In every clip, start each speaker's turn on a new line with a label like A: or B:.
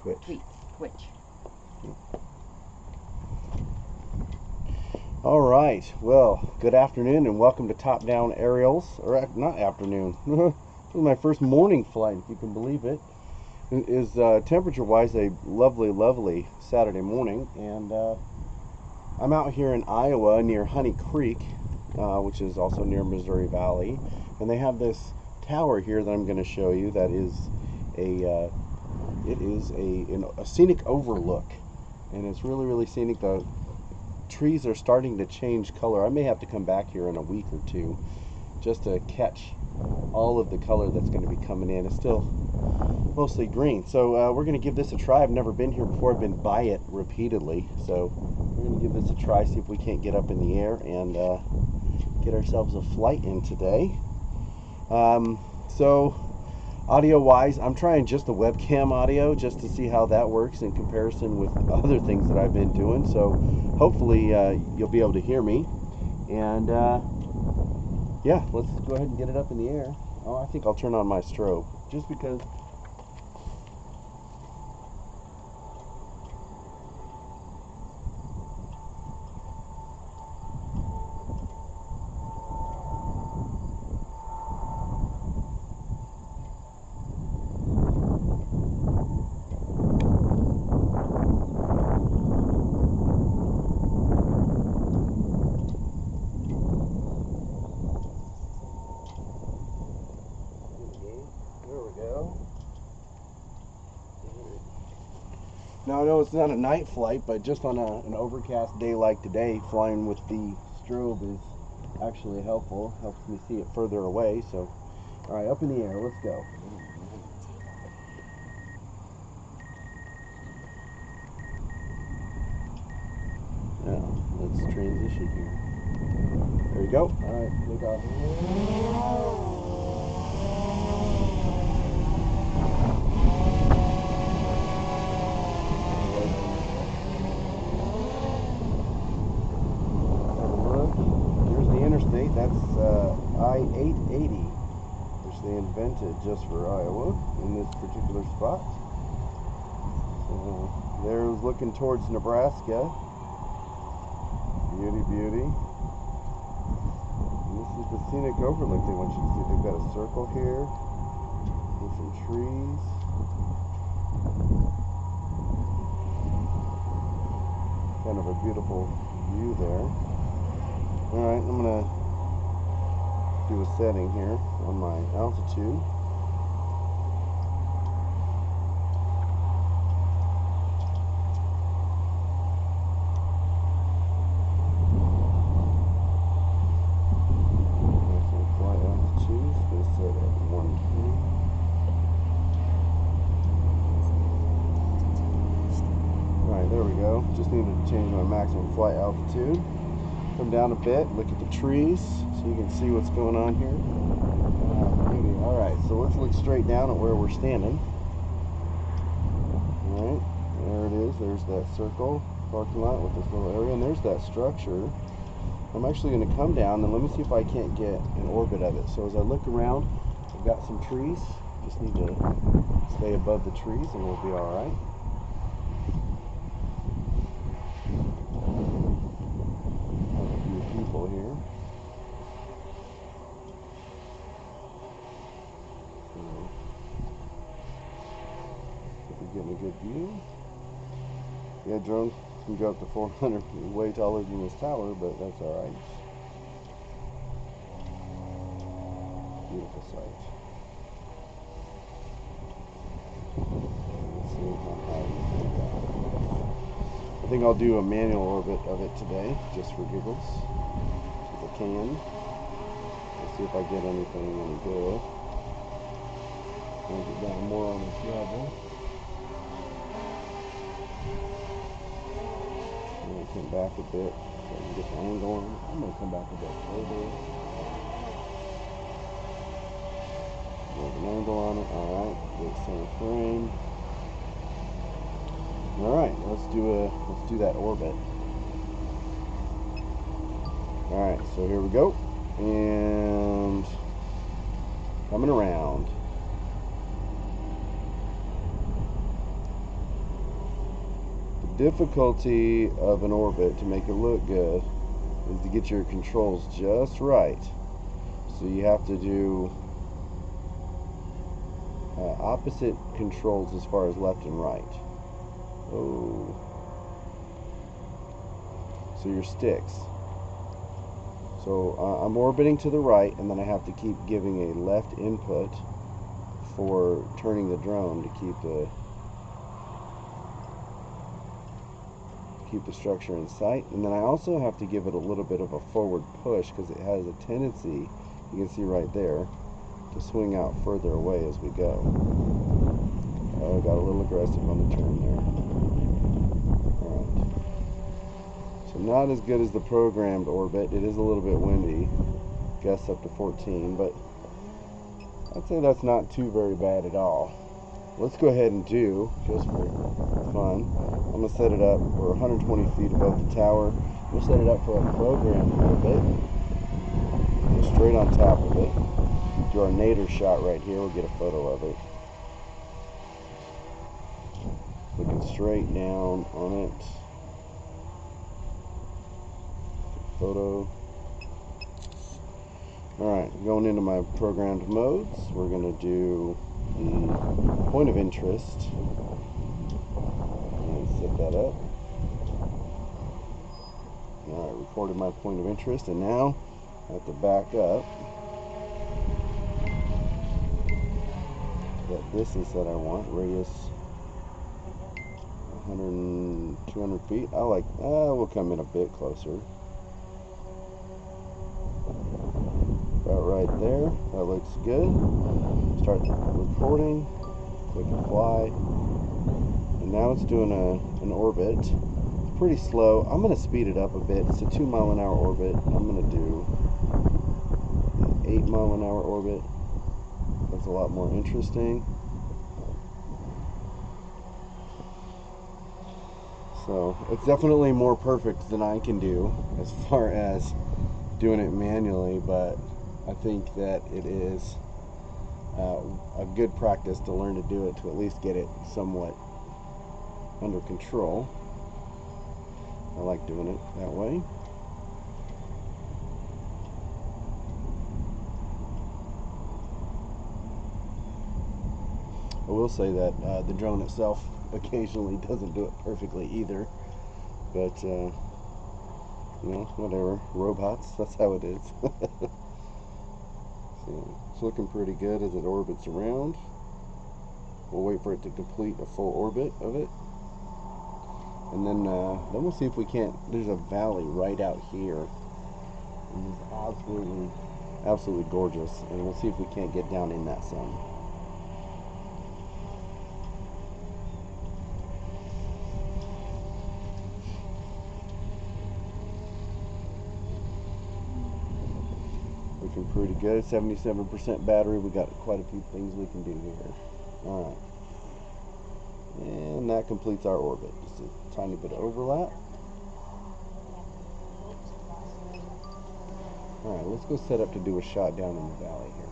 A: Twitch.
B: All right. Well, good afternoon and welcome to Top Down Aerials. Or not afternoon. This is my first morning flight, if you can believe it. It is temperature-wise a lovely Saturday morning, and I'm out here in Iowa near Honey Creek, which is also near Missouri Valley, and they have this tower here that I'm going to show you that is a scenic overlook, and it's really scenic. The trees are starting to change color. I may have to come back here in a week or two just to catch all of the color that's going to be coming in. It's still mostly green, so we're going to give this a try. I've never been here before. I've been by it repeatedly, so we're going to give this a try, see if we can't get up in the air and get ourselves a flight in today. So audio wise, I'm trying just the webcam audio just to see how that works in comparison with other things that I've been doing. So hopefully you'll be able to hear me, and yeah, let's go ahead and get it up in the air. Oh, I think I'll turn on my strobe just because. Now, I know it's not a night flight, but just on an overcast day like today, flying with the strobe is actually helpful. Helps me see it further away. So, all right, up in the air, let's go. Now, let's transition here. There we go. All right, take off. That's I-880, which they invented just for Iowa in this particular spot. So there's looking towards Nebraska. Beauty. And this is the scenic overlook they want you to see. They've got a circle here with some trees. Kind of a beautiful view there. Alright, I'm going to do a setting here on my altitude. So flight altitude is going to set at 120. Alright, there we go. Just needed to change my maximum flight altitude. Come down a bit, look at the trees so you can see what's going on here. Alright, so let's look straight down at where we're standing. Alright, there it is. There's that circle parking lot with this little area, and there's that structure. I'm actually going to come down and let me see if I can't get an orbit of it. So as I look around, I've got some trees. Just need to stay above the trees and we'll be alright. People here. So, if we're getting a good view. Yeah, drone can go up to 400 feet, way taller than this tower, but that's alright. Beautiful sight. Let's see how high we can go. I think I'll do a manual orbit of it today, just for giggles. If I can. Let's see if I get anything any good. I'll get down more on this level. I'm going to come back a bit so I can get the angle on it. I'm going to come back a bit further. Get an angle on it. Alright, good center frame. Alright, let's do that orbit. Alright, so here we go. And coming around. difficulty of an orbit, to make it look good, is to get your controls just right. So you have to do opposite controls as far as left and right. Oh. So your sticks. So I'm orbiting to the right, and then I have to keep giving a left input for turning the drone to keep the structure in sight. And then I also have to give it a little bit of a forward push, because it has a tendency, you can see right there, to swing out further away as we go. Oh, got a little aggressive on the turn there. Alright. So not as good as the programmed orbit. It is a little bit windy. Gusts up to 14, but I'd say that's not too very bad at all. Let's go ahead and do, just for fun, I'm going to set it up. We're 120 feet above the tower. We'll set it up for a programmed orbit. Go straight on top of it. Do our nadir shot right here. We'll get a photo of it. Looking straight down on it. Photo. Alright, going into my programmed modes. We're going to do the point of interest. And set that up. Alright, recorded my point of interest, and now I have to back up. That distance that I want, radius 100, 200 feet. I like, we'll come in a bit closer. About right there. That looks good. Start recording. Click apply. And now it's doing an orbit. It's pretty slow. I'm going to speed it up a bit. It's a 2 mile an hour orbit. I'm going to do an 8 mile an hour orbit. That's a lot more interesting. So it's definitely more perfect than I can do as far as doing it manually, but I think that it is a good practice to learn to do it, to at least get it somewhat under control. I like doing it that way. I will say that the drone itself occasionally doesn't do it perfectly either, but you know, whatever, robots, that's how it is. So it's looking pretty good as it orbits around. We'll wait for it to complete a full orbit of it, and then we'll see if we can't. There's a valley right out here, and it's absolutely gorgeous, and we'll see if we can't get down in that some. Looking pretty good. 77% battery. We got quite a few things we can do here. Alright. And that completes our orbit. Just a tiny bit of overlap. Alright, let's go set up to do a shot down in the valley here.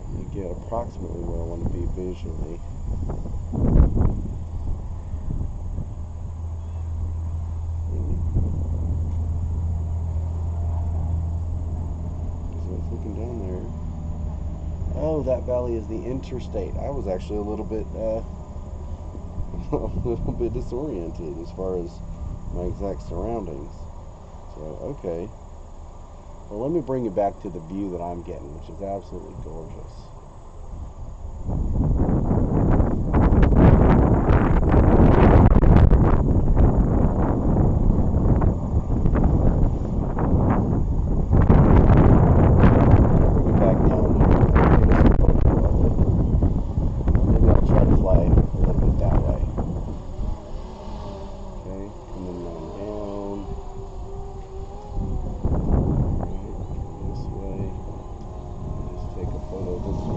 B: Let me get approximately where I want to be visually. Oh, that valley is the interstate. I was actually a little bit disoriented as far as my exact surroundings. So, okay. Well, let me bring you back to the view that I'm getting, which is absolutely gorgeous. This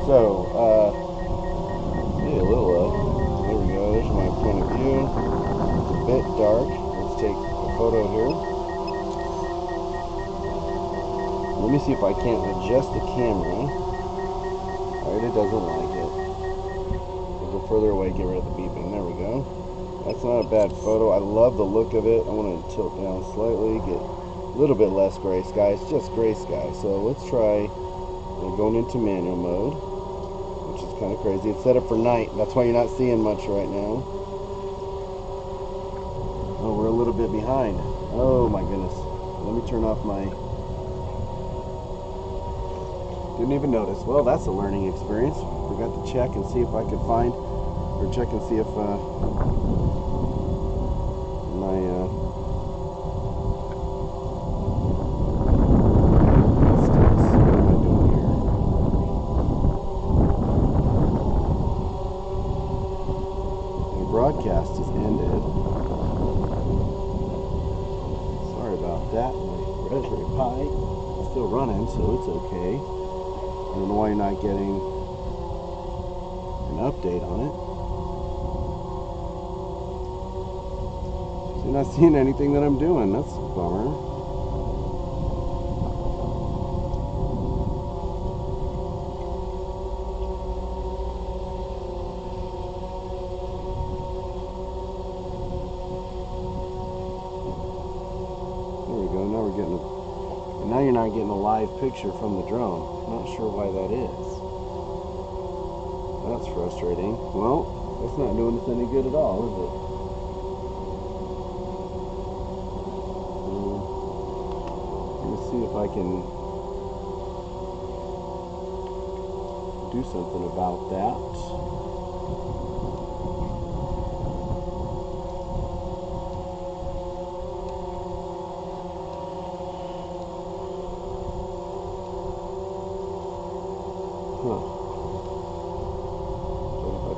B: So, yeah, a little there we go, there's my point of view. It's a bit dark. Let's take a photo here. Let me see if I can't adjust the camera. Alright, it doesn't like it. We'll go further away, get rid of the beeping. There we go. That's not a bad photo. I love the look of it. I want to tilt down slightly, get a little bit less gray sky. It's just gray sky. So let's try going into manual mode, which is kind of crazy. It's set up for night. That's why you're not seeing much right now. Oh, we're a little bit behind. Oh my goodness. Let me turn off my... Didn't even notice. Well, that's a learning experience. Forgot to check and see if I could find, or check and see if my sticks. What am I doing here? The broadcast is ended. Sorry about that. My Raspberry Pi is still running, so it's okay. I don't know why you're not getting an update on it. So you're not seeing anything that I'm doing. That's a bummer. There we go. Now we're getting a... Now you're not getting a live picture from the drone. Not sure why that is. That's frustrating. Well, that's not doing us any good at all, is it? Let me see if I can do something about that.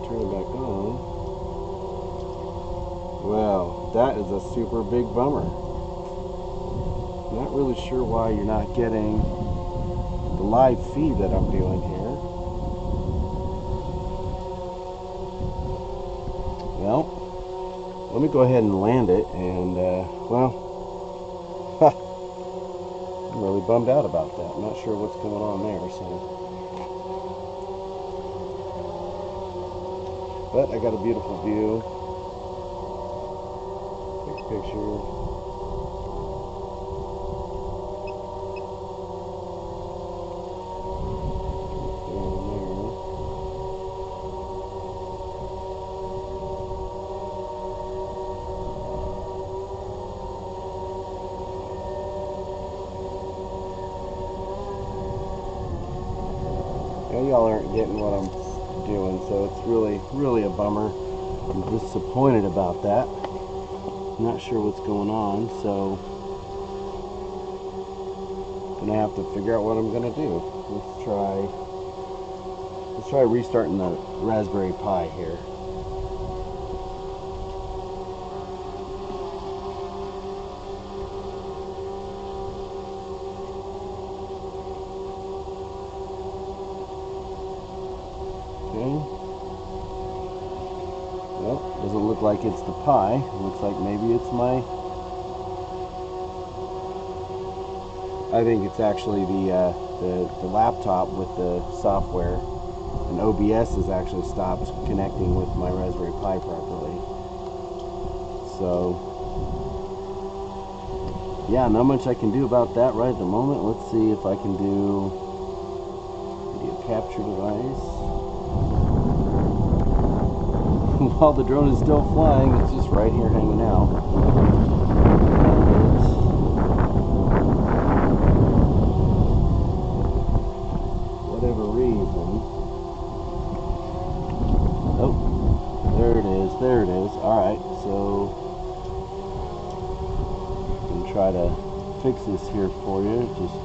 B: Turn it back on. Well, that is a super big bummer. Not really sure why you're not getting the live feed that I'm doing here. Well, let me go ahead and land it, and well, I'm really bummed out about that. I'm not sure what's going on there, so. But I got a beautiful view. Take a picture. Yeah, y'all aren't getting what I'm doing, so it's really a bummer. I'm disappointed about that. I'm not sure what's going on, so I'm gonna have to figure out what I'm gonna do. Let's try restarting the Raspberry Pi here. Well, doesn't look like it's the Pi. It looks like maybe it's my... I think it's actually the laptop with the software. And OBS has actually stopped connecting with my Raspberry Pi properly. So, yeah, not much I can do about that right at the moment. Let's see if I can do video capture device. While the drone is still flying, it's just right here hanging out. Whatever reason. Oh, there it is, there it is. Alright, so I'm gonna try to fix this here for you. Just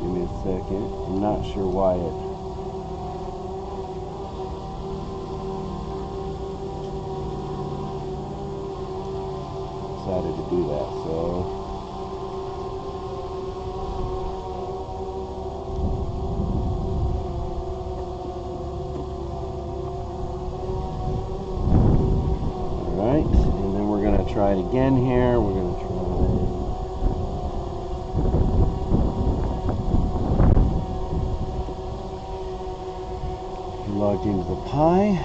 B: give me a second. I'm not sure why it decided to do that, so it again here. We're going to try logged into the Pi.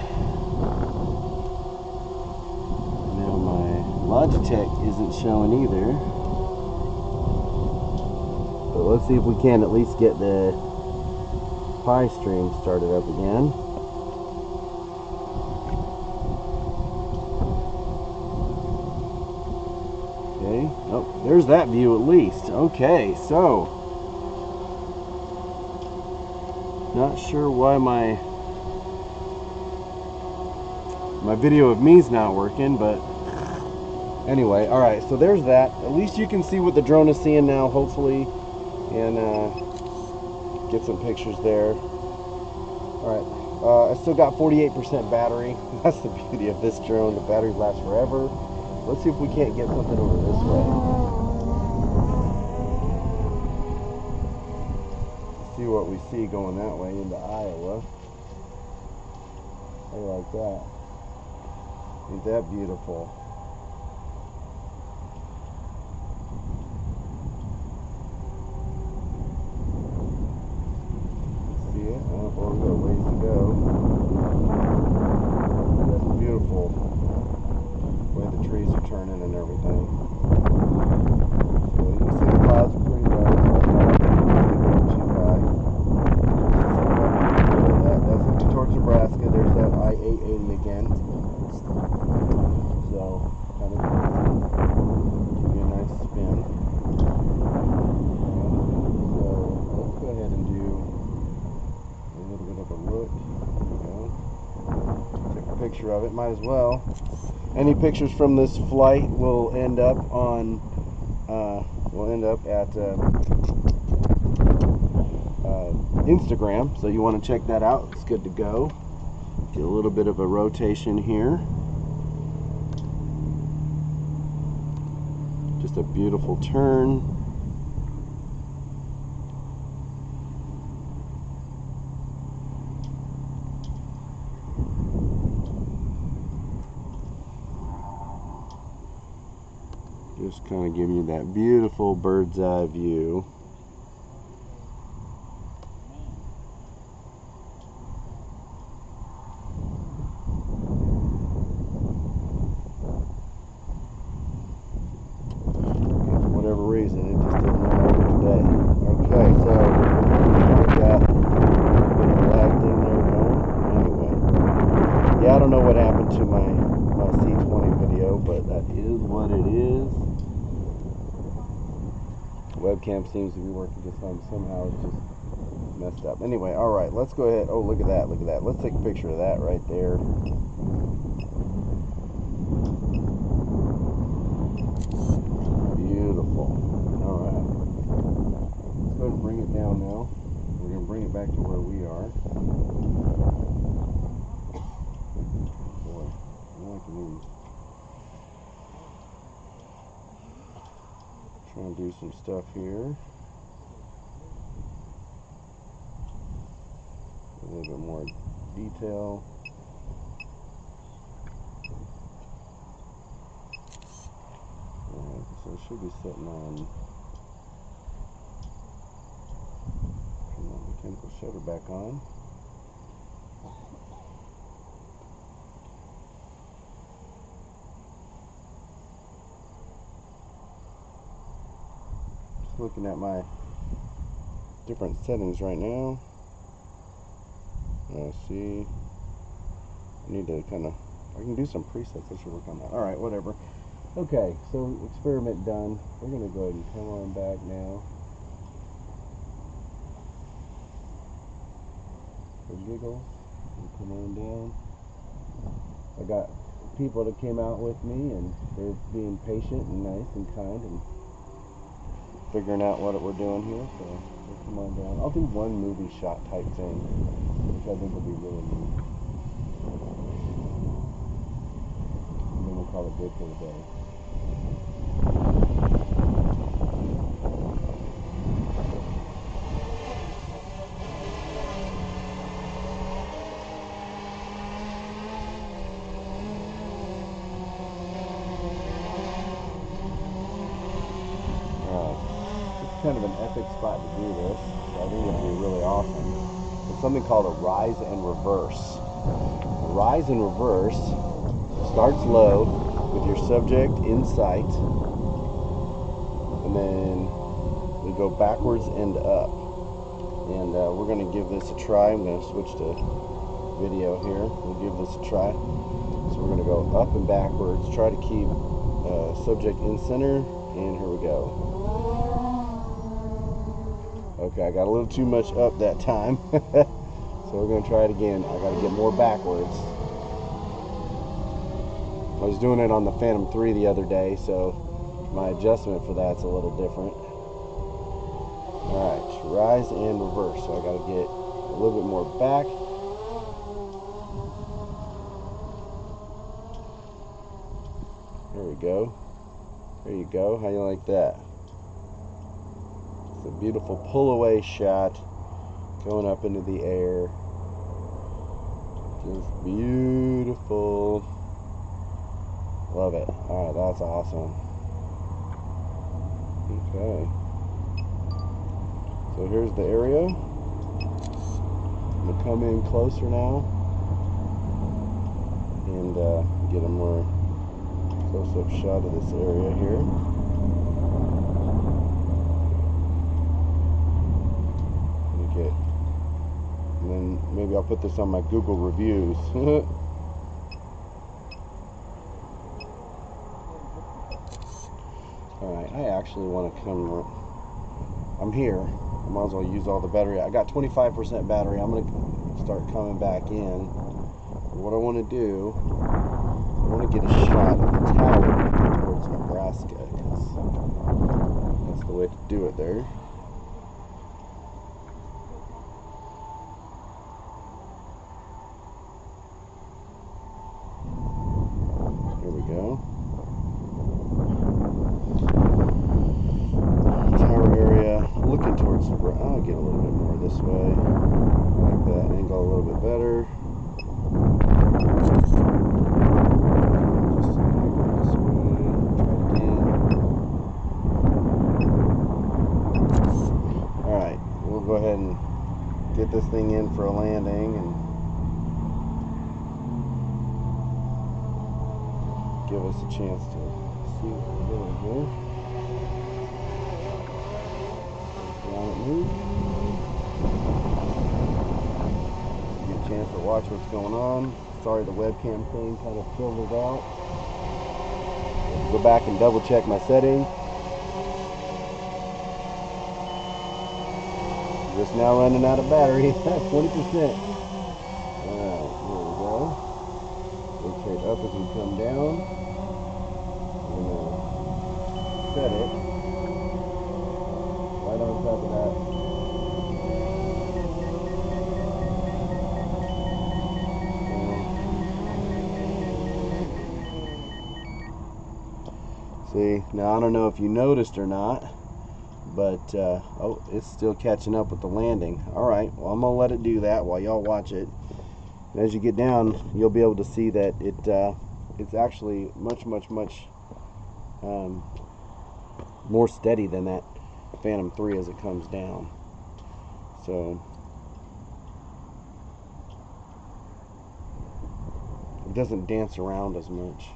B: Now my Logitech isn't showing either. But let's see if we can at least get the Pi stream started up again. Okay, oh, there's that view at least. Okay, so not sure why my video of me's not working, but anyway, all right, so there's that. At least you can see what the drone is seeing now, hopefully, and get some pictures there. All right, I still got 48% battery. That's the beauty of this drone. The battery lasts forever. Let's see if we can't get something over this way. Let's see what we see going that way into Iowa. I like that. Ain't that beautiful? See it? Oh, well, we got a ways to go. That's beautiful. The way the trees are turning and everything. So you can see the clouds are pretty low. Not too high. That's looking towards Nebraska. There's that I-880 again. So, kind of give you a nice spin. So, let's go ahead and do a little bit of a look. There we go. Take a picture of it, might as well. Any pictures from this flight will end up on, at Instagram, so you want to check that out. It's good to go. Get a little bit of a rotation here. Just a beautiful turn. Just kind of give you that beautiful bird's eye view. Reason it just didn't want to work today. Okay, so we got the lag thing there going. Anyway, yeah, I don't know what happened to my C20 video, but that is what it is. Webcam seems to be working just fine. Somehow it's just messed up. Anyway, all right, let's go ahead. Oh, look at that! Look at that! Let's take a picture of that right there. Beautiful. Alright. Let's go ahead and bring it down now. We're going to bring it back to where we are. Boy, I'm liking these. Trying to do some stuff here. A little bit more detail. Alright, so it should be sitting on. Turn that mechanical shutter back on. Just looking at my different settings right now. See, I need to kind of, I can do some presets. I should work on that. Alright, whatever. Okay, so experiment done. We're going to go ahead and come on back now. For giggles, and come on down. I got people that came out with me, and they're being patient and nice and kind and figuring out what we're doing here. So we'll come on down. I'll do one movie shot type thing, which I think will be really neat. And then we'll call it good for the day. It's kind of an epic spot to do this. So I think it'll be really awesome. It's something called a rise and reverse. A rise and reverse starts low with your subject in sight, and then we go backwards and up. And we're going to give this a try. I'm going to switch to video here. We'll give this a try. So we're going to go up and backwards, try to keep subject in center, and here we go. Okay, I got a little too much up that time. So we're going to try it again. I got to get more backwards. I was doing it on the Phantom 3 the other day, so my adjustment for that's a little different. Alright, rise and reverse. So I got to get a little bit more back. There we go. There you go. How you like that? It's a beautiful pull away shot going up into the air. Just beautiful. Love it. Alright, that's awesome. Okay. So here's the area. I'm going to come in closer now and get a more close-up shot of this area here. Okay. And then maybe I'll put this on my Google reviews. Alright, I actually want to come. I'm here. I might as well use all the battery. I got 25% battery. I'm going to start coming back in. What I want to do, I want to get a shot of the tower towards Nebraska, because that's the way to do it there. There we go. Tower area, looking towards Nebraska. I'll get a little bit more this way, like that. Angle a little bit better. Go ahead and get this thing in for a landing and give us a chance to see what we're doing here. Down it moves. Get a chance to watch what's going on. Sorry, the webcam thing kind of filtered out. Go back and double check my settings. Just now running out of battery. 20%. Alright, here we go. Rotate up as we come down. I'm gonna set it right on top of that. See, now I don't know if you noticed or not, but oh, it's still catching up with the landing. Alright, well, I'm gonna let it do that while y'all watch it. And as you get down, you'll be able to see that it's actually much more steady than that Phantom 3 as it comes down. So it doesn't dance around as much.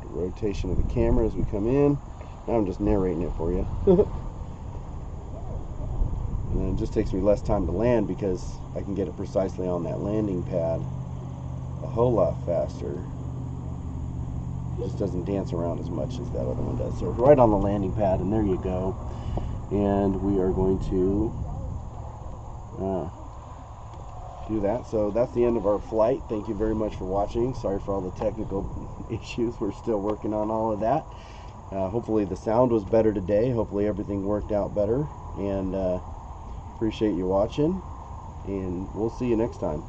B: Rotation of the camera as we come in. Now I'm just narrating it for you. And it just takes me less time to land because I can get it precisely on that landing pad a whole lot faster. It just doesn't dance around as much as that other one does. So right on the landing pad, and there you go. And we are going to do that. So that's the end of our flight. Thank you very much for watching. Sorry for all the technical issues. We're still working on all of that. Hopefully the sound was better today. Hopefully everything worked out better. And appreciate you watching. And we'll see you next time.